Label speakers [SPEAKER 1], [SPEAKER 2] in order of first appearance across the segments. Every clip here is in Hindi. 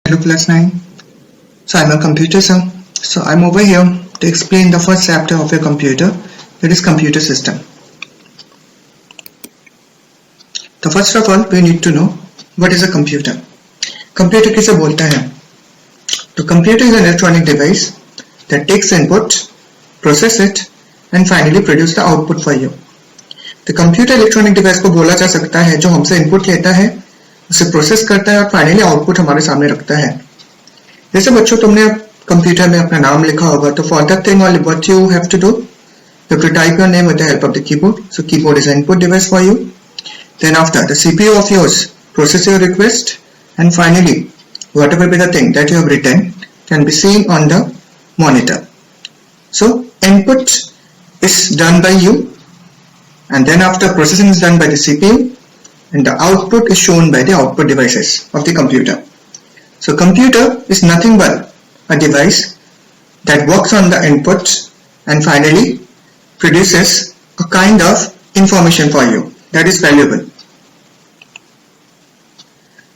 [SPEAKER 1] Hello class 9. So I'm a computer sir. So I'm over here to explain the first chapter of your computer, that is computer system. So first of all we need to know what is a computer. Computer किसे बोलता है? तो computer is an electronic device that takes input, process it and finally produce the output for you. तो computer electronic device को बोला जा सकता है जो हमसे input लेता है, उसे प्रोसेस करता है और फाइनली आउटपुट हमारे सामने रखता है. जैसे बच्चों तुमने कंप्यूटर में अपना नाम लिखा होगा तो for that thing only what you have to do, you have to type your name with the help of the keyboard. So keyboard is an input device for you. Then after, the CPU of yours process your request and finally whatever be the thing that you have written can be seen on the monitor. So input is done by you and then after processing is done by the CPU and the output is shown by the output devices of the computer. So computer is nothing but a device that works on the inputs and finally produces a kind of information for you that is valuable.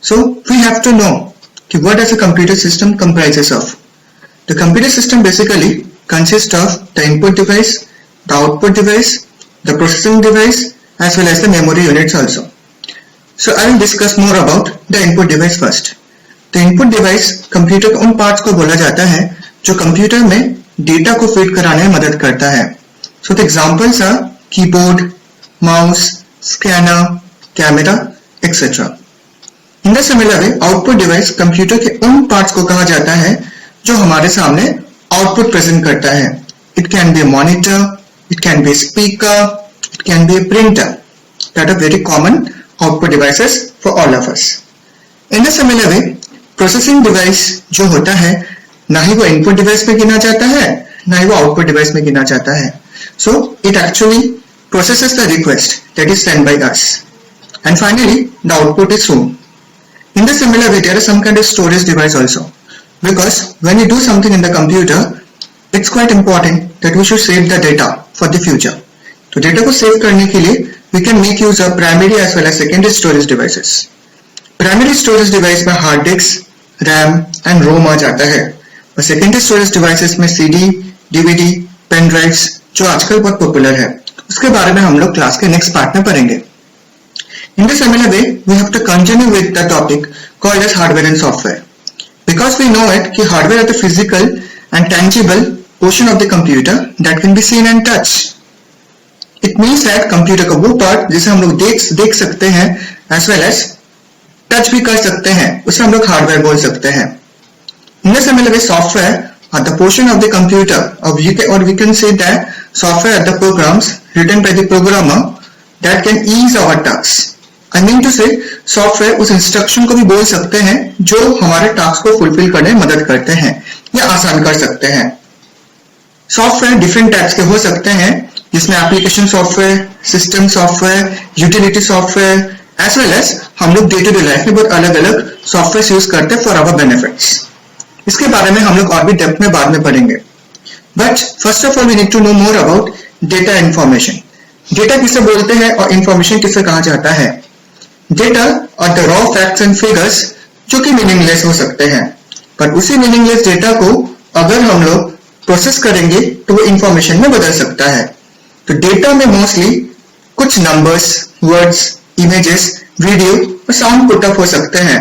[SPEAKER 1] So we have to know what does a computer system comprises of. The computer system basically consists of the input device, the output device, the processing device as well as the memory units also. So I will discuss more about the input device first. The input device computer के उन पार्ट्स को बोला जाता है जो कंप्यूटर में डेटा को फीड कराने में मदद करता है. So the examples are keyboard, mouse, scanner, camera, etc. In the similar way, output device computer के उन पार्ट्स को कहा जाता है जो हमारे सामने आउटपुट प्रेजेंट करता है. It can be a monitor, it can be a speaker, it can be a printer. That are very common output devices for all of us. In a similar way, processing device जो होता है ना ही वो input device में गिना जाता है ना ही वो output device में गिना जाता है. So it actually processes the request that is sent by us and finally the output is shown. In the similar way, there is some kind of storage device also, because when you do something in the computer, it's quite important that we should save the data for the future. तो डेटा को सेव करने के लिए we can make use of primary as well as secondary storage devices. Primary storage device में hard disk, RAM and ROM आ जाता है और secondary storage devices में CD, DVD, pen drives जो आजकल बहुत पॉपुलर है. उसके बारे में हम लोग क्लास के नेक्स्ट पार्ट में पढ़ेंगे. In the similar way, we have to continue with the topic called as hardware and software. Because we know it कि hardware is the physical and tangible portion of the computer that can be seen and touched. It means that computer का वो पार्ट जिसे हम लोग देख सकते हैं as well as टच भी कर सकते हैं, उसे हम लोग हार्डवेयर बोल सकते हैं. In the similar way, software are the portion of the computer or we can say that software are the programs written by the programmer that can ease our tasks. I mean to say, software उस इंस्ट्रक्शन को भी बोल सकते हैं जो हमारे टास्क को फुलफिल करने में मदद करते हैं या आसान कर सकते हैं. सॉफ्टवेयर डिफरेंट टाइप्स के हो सकते हैं जिसमें application software, system software, utility software as well as हम लोग डे टू डे लाइफ में बहुत अलग अलग सॉफ्टवेयर यूज करते हैं फॉर आवर बेनिफिट्स. इसके बारे में हम लोग और भी डेप्थ में बाद में पढ़ेंगे. But first of all we need to know more about data information. Data किसे बोलते हैं और इंफॉर्मेशन किसे कहा जाता है. डेटा और the raw facts and figures जो कि मीनिंगलेस हो सकते हैं, पर उसी मीनिंगलेस डेटा को अगर हम लोग प्रोसेस करेंगे तो वो इंफॉर्मेशन में बदल सकता है. तो डेटा में मोस्टली कुछ नंबर्स, वर्ड्स, इमेजेस, वीडियो और साउंड पुटअप हो सकते हैं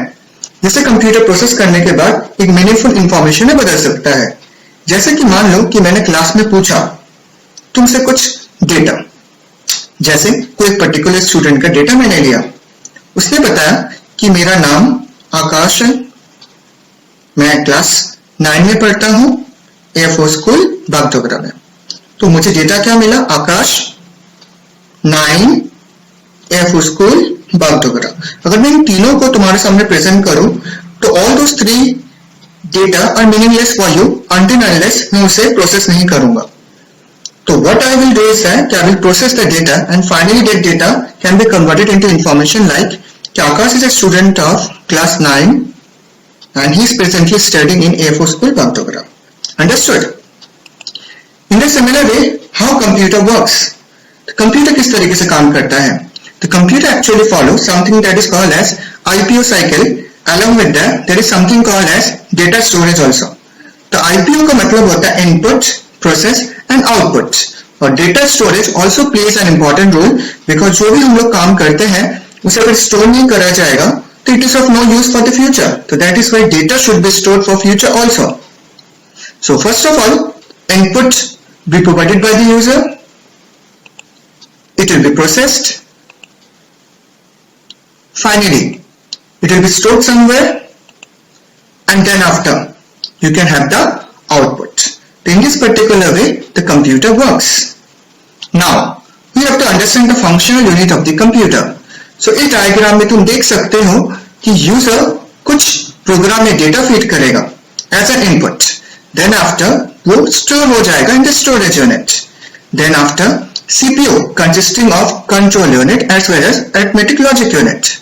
[SPEAKER 1] जिसे कंप्यूटर प्रोसेस करने के बाद एक मीनिंगफुल इंफॉर्मेशन में बदल सकता है. जैसे कि मान लो कि मैंने क्लास में पूछा तुमसे कुछ डेटा, जैसे कोई पर्टिकुलर स्टूडेंट का डेटा मैंने लिया. उसने बताया कि मेरा नाम आकाश है, मैं क्लास 9 में पढ़ता हूं, एयरफोर्स स्कूल बागडोगरा में. तो मुझे डेटा क्या मिला? आकाश 9 एयरफोर्स स्कूल बागडोगरा. अगर मैं इन तीनों को तुम्हारे सामने प्रेजेंट करूं तो all those 3 data are meaningless for you until unless मैं उसे प्रोसेस नहीं करूंगा. तो what I will do is that I will process the data and finally that data can be converted into information like कि Akash is a student of class 9 and he is presently studying in Air Force School Bagdogra. Understood? In the similar way, how computer works? The computer किस तरीके से काम करता है? The computer actually follows something that is called as IPO cycle Along with that, there is something called as data storage also. तो IPO का मतलब होता है input, process and output. और data storage also plays an important role because जो भी हम लोग काम करते हैं उसे अगर स्टोर नहीं करा जाएगा तो it is of no use for the future. So that is why data should be stored for future also. So first of all, input be provided by the user. It will be processed. Finally, it will be stored somewhere, and then after you can have the output. In this particular way, the computer works. Now, we have to understand the functional unit of the computer. So, इस diagram में तुम देख सकते हो कि user कुछ program में data feed करेगा as an input. Then after वो store हो जाएगा in the storage unit. Then after CPU consisting of control unit as well as arithmetic logic unit.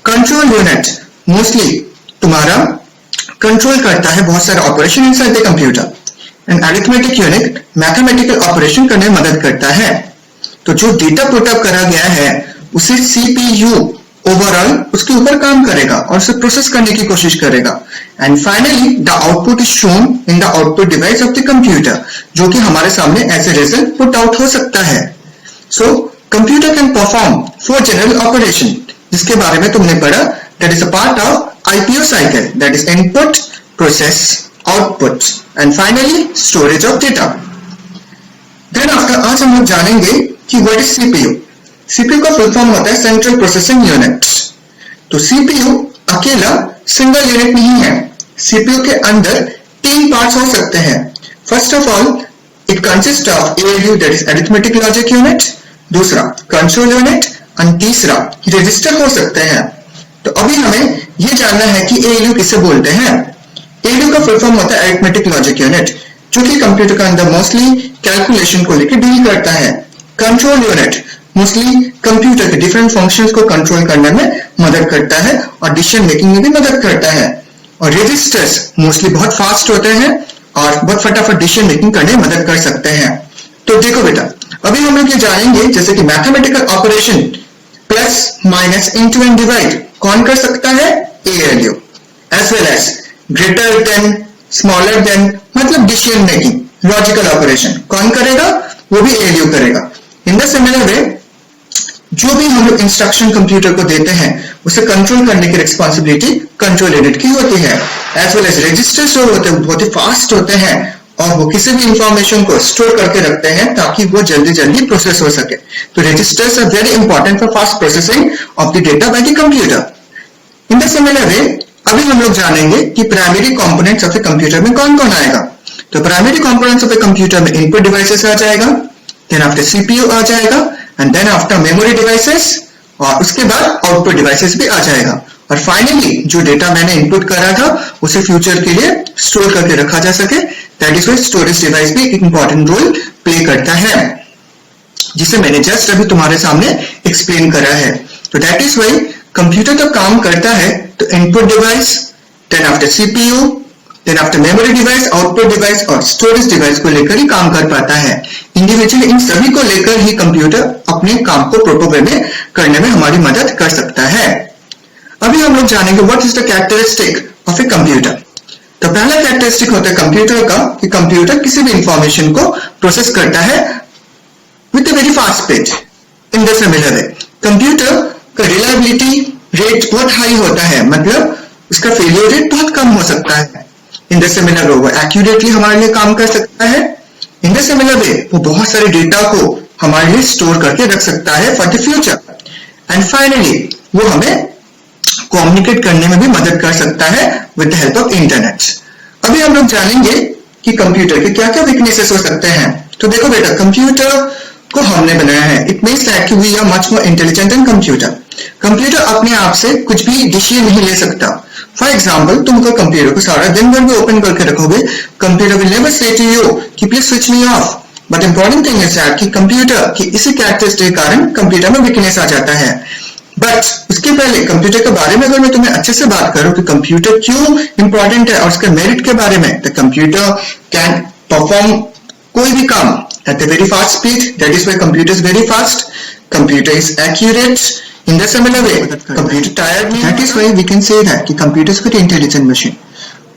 [SPEAKER 1] Control unit mostly तुम्हारा कंट्रोल करता है बहुत सारे operation inside the computer and arithmetic unit mathematical operation करने में मदद करता है. तो जो डेटा पुटअप करा गया है उसे सीपीयू ओवरऑल उसके ऊपर काम करेगा और उसे प्रोसेस करने की कोशिश करेगा. And finally the output is shown in the output device of the computer, जो कि हमारे सामने as a result put out हो सकता है. So computer can perform 4 general operation जिसके बारे में तुमने पढ़ा. That is a part of IPO cycle, that is input, process, output and finally storage of data. Then after आज हम लोग जानेंगे कि व्हाट इज सीपीयू. सीपीयू का फुल फॉर्म होता है सेंट्रल प्रोसेसिंग यूनिट. तो सीपीयू अकेला सिंगल यूनिट नहीं है. सीपीयू के अंदर 3 पार्ट्स हो सकते हैं. First of all it consist of ALU that is arithmetic logic unit, दूसरा कंट्रोल यूनिट और तीसरा रजिस्टर हो सकते हैं. तो अभी हमें यह जानना है कि एएलयू किसे बोलते हैं. एएलयू का फुल फॉर्म होता है अरिथमेटिक लॉजिक यूनिट, जो कि कंप्यूटर के अंदर मोस्टली कैलकुलेशन को लेकर डील करता है. कंट्रोल यूनिट मोस्टली कंप्यूटर के डिफरेंट फंक्शंस को कंट्रोल करने में मदद करता है और डिसीजन मेकिंग में भी मदद करता है. और रजिस्टर्स मोस्टली बहुत फास्ट होते हैं और बहुत फटाफट डिसीजन मेकिंग करने में मदद कर सकते हैं. तो देखो बेटा, अभी हम लोग ये जानेंगे जैसे कि mathematical operation plus minus into and divide कौन कर सकता है. ALU. As well as greater than, smaller than मतलब डिसीजन मेकिंग लॉजिकल ऑपरेशन कौन करेगा, वो भी एएलयू करेगा. इन द सिमिलर वे जो भी हम लोग इंस्ट्रक्शन कंप्यूटर को देते हैं उसे कंट्रोल करने की रिस्पॉन्सिबिलिटी कंट्रोल यूनिट की होती है. एज वेल एज रजिस्टर्स जो होते हैं बहुत ही फास्ट होते हैं और वो किसी भी इंफॉर्मेशन को स्टोर करके रखते हैं ताकि वो जल्दी जल्दी प्रोसेस हो सके. तो registers are very important for fast processing of the data by the computer. In the similar way अभी हम लोग जानेंगे कि primary components of the computer में कौन कौन आएगा. तो primary components of the computer में इनपुट डिवाइसेस आ जाएगा, देन आफ्टर सीपीयू आ जाएगा and then after memory devices और उसके बाद आउटपुट डिवाइसेस भी आ जाएगा. और फाइनली जो डेटा मैंने इनपुट करा था उसे फ्यूचर के लिए स्टोर करके रखा जा सके, that is why storage device भी एक इंपॉर्टेंट रोल प्ले करता है, जिसे मैंने जस्ट अभी तुम्हारे सामने एक्सप्लेन करा है. तो दैट इज व्हाई कंप्यूटर जब काम करता है तो input device, then after CPU, then after memory device, output device और स्टोरेज डिवाइस को लेकर ही काम कर पाता है. इंडिविजुअली इन सभी को लेकर ही कंप्यूटर अपने काम को प्रॉपर वे में करने में हमारी मदद कर सकता है. अभी हम लोग जानेंगे what is the characteristic of a computer. तो पहला कैरेक्टरिस्टिक होता है कंप्यूटर का कि कंप्यूटर किसी भी इंफॉर्मेशन को प्रोसेस करता है with a very fast speed. In the similar way computer का रिलायबिलिटी रेट बहुत हाई होता है, मतलब उसका फेलियर रेट बहुत कम हो सकता है. इन द सिमिलर वे वो एक्यूरेटली हमारे लिए काम कर सकता है. इन द सिमिलर वे वो बहुत सारे डेटा को हमारे लिए स्टोर करके रख सकता है for the future. And finally वो हमें कम्युनिकेट करने में भी मदद कर सकता है with the help of internet. अभी हम लोग जानेंगे कि कंप्यूटर के क्या क्या वीकनेसेस हो सकते हैं. तो देखो बेटा, कंप्यूटर को हमने बनाया है, इट मींस दैट कि we are much more intelligent than computer. Computer अपने आप से कुछ भी डिसीजन नहीं ले सकता. फॉर एग्जाम्पल, तुम अगर कंप्यूटर को सारा दिन भर भी ओपन करके रखोगे, computer will never say to you कि please switch me off. But important thing is that कि कंप्यूटर की इसी कैरेक्टरिस्टिक के कारण कंप्यूटर में वीकनेस आ जाता है. बट उसके पहले कंप्यूटर के बारे में अगर मैं तुम्हें अच्छे से बात करूं कि कंप्यूटर क्यों इंपॉर्टेंट है और उसके मेरिट के बारे में, तो कंप्यूटर कैन परफॉर्म कोई भी काम at a very fast speed. That is why computer is very fast. Computer is accurate. In the similar way, computer tired means that is why we can say that कि computers are intelligent machine.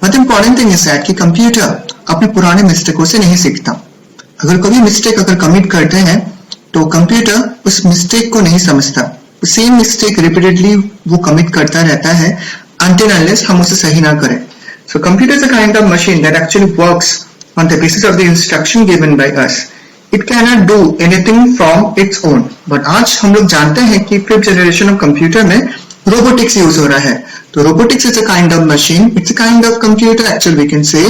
[SPEAKER 1] But the important thing is that कि computer अपने पुराने मिस्टेकों से नहीं सीखता. अगर कभी मिस्टेक अगर कमिट करते हैं तो कंप्यूटर उस मिस्टेक को नहीं समझता. सेम मिस्टेक रिपीटेडली वो कमिट करता रहता है until unless हम उसे सही ना करें. So computer is a kind of machine that actually works on the basis of the instruction given by us. It cannot do anything from its own. But आज हम लोग जानते हैं कि फिफ्थ जनरेशन ऑफ कंप्यूटर में रोबोटिक्स यूज हो रहा है. तो robotics is a kind of machine, it's a kind of computer actually we can say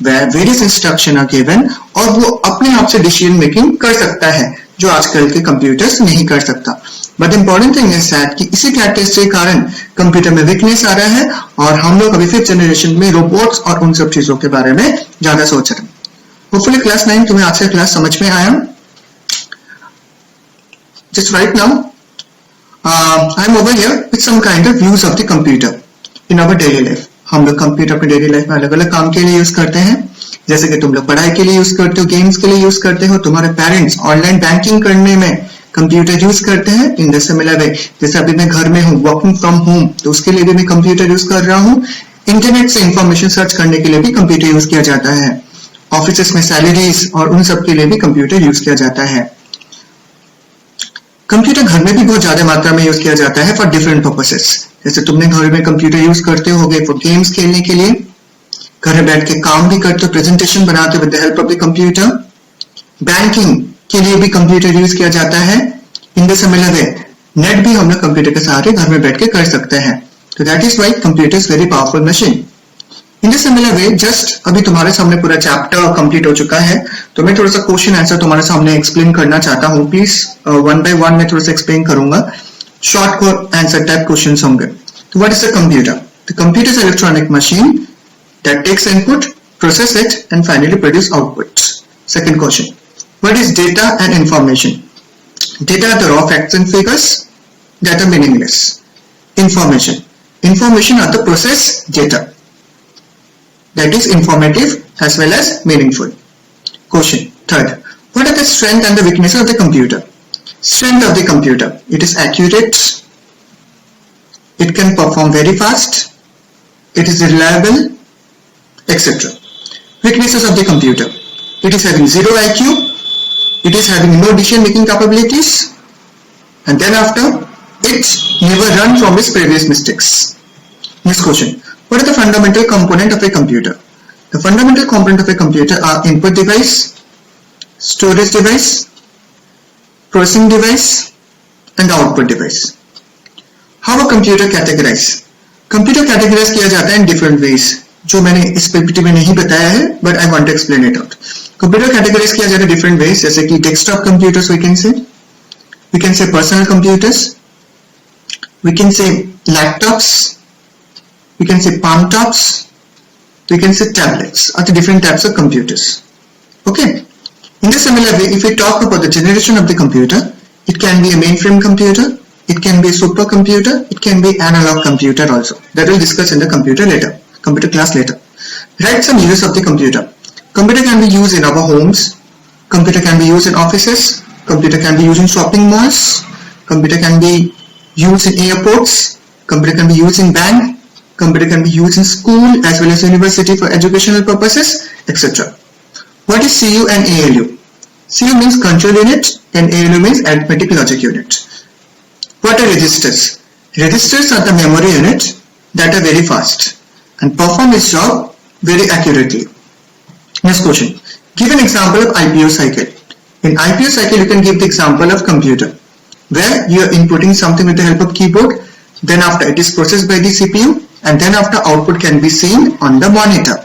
[SPEAKER 1] where various instruction are given और वो अपने आप से डिसीजन मेकिंग कर सकता है जो आजकल के कंप्यूटर्स नहीं कर सकता. But important thing is that कि इसी कैरेक्टरिस्टिक के कारण कंप्यूटर में वीकनेस आ रहा है और हम लोग अभी फिफ्थ जनरेशन में रोबोट्स और उन सब चीजों के बारे में ज्यादा सोच रहे हैं. Hopefully class 9 तुम्हें आज से क्लास समझ में आया. Just right now, I'm over here with some kind of use of the computer in our daily life. हम लोग कंप्यूटर अपने डेली लाइफ में अलग अलग काम के लिए यूज करते हैं. जैसे कि तुम लोग पढ़ाई के लिए यूज करते हो, गेम्स के लिए यूज करते हो, तुम्हारे पेरेंट्स ऑनलाइन बैंकिंग करने में कंप्यूटर यूज करते हैं. इन द सिमिलर वे जैसे अभी मैं घर में हूँ वर्किंग फ्रॉम होम तो उसके लिए भी मैं कंप्यूटर यूज कर रहा हूँ. इंटरनेट से इंफॉर्मेशन सर्च करने के लिए भी कंप्यूटर यूज किया जाता है. ऑफिस में सैलरीज और उन सब के लिए भी कंप्यूटर यूज किया जाता है. कंप्यूटर घर में भी बहुत ज्यादा मात्रा में यूज किया जाता है फॉर डिफरेंट पर्पसेस. जैसे तुमने घर में कंप्यूटर यूज करते होगे फॉर गेम्स खेलने के लिए, घर में बैठ के काम भी करते हो, प्रेजेंटेशन बनाते हो with the help of the computer. Banking के लिए भी कंप्यूटर यूज किया जाता है. इन द सिमिलर वे नेट भी हम लोग कंप्यूटर के सहारे घर में बैठ के कर सकते हैं. तो that is why computer is very powerful machine. In the similar way just अभी तुम्हारे सामने पूरा चैप्टर कंप्लीट हो चुका है तो मैं थोड़ा सा क्वेश्चन आंसर तुम्हारे सामने एक्सप्लेन करना चाहता हूँ. प्लीज वन बाय वन मैं थोड़ा सा एक्सप्लेन करूंगा. शॉर्ट आंसर टाइप क्वेश्चंस होंगे. तो what is the computer? The computer is electronic machine that takes input, process it and finally produce output. Second question, what is data and information? Data are the raw facts and figures that are meaningless. Information are the process data that is informative as well as meaningful. Question third, what are the strength and the weakness of the computer? Strength of the computer, it is accurate, it can perform very fast, it is reliable, etc. Weaknesses of the computer, it is having zero IQ, it is having no decision making capabilities, and then after it never run from its previous mistakes. Next question, what are the fundamental component of a computer? The fundamental component of a computer are input device, storage device, processing device, and output device. How a computer categorize? Computer categorize किया जाता है in different ways, जो मैंने इस पीपीटी में नहीं बताया है, but I want to explain it out. Computer categorize किया जाता है different ways, जैसे कि desktop computers we can say personal computers, we can say laptops, we can say palm tops, we can say tablets are the different types of computers. Okay. In the similar way, if we talk about the generation of the computer, it can be a mainframe computer, it can be a supercomputer, it can be analog computer also. That we'll discuss in the computer class later. Write some uses of the computer. Computer can be used in our homes, computer can be used in offices, computer can be used in shopping malls, computer can be used in airports, computer can be used in bank, computer can be used in school as well as university for educational purposes, etc. What is CU and ALU? CU means control unit and ALU means arithmetic logic unit. What are registers? Registers are the memory unit that are very fast and perform its job very accurately. Next question, give an example of IPO cycle. In IPO cycle you can give the example of computer where you are inputting something with the help of keyboard, then after it is processed by the CPU and then after output can be seen on the monitor.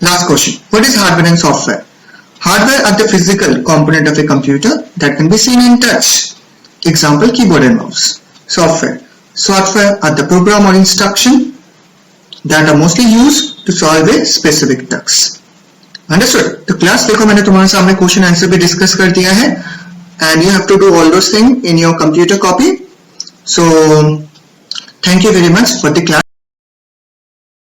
[SPEAKER 1] Last question, what is hardware and software? Hardware are the physical component of a computer that can be seen and touched. Example, keyboard and mouse. Software are the program or instruction that are mostly used to solve a specific task. Understood? तो क्लास देखो मैंने तुम्हारे सामने क्वेश्चन आंसर भी डिस्कस कर दिया है and you have to do all those things in your computer copy. So thank you very much for the class.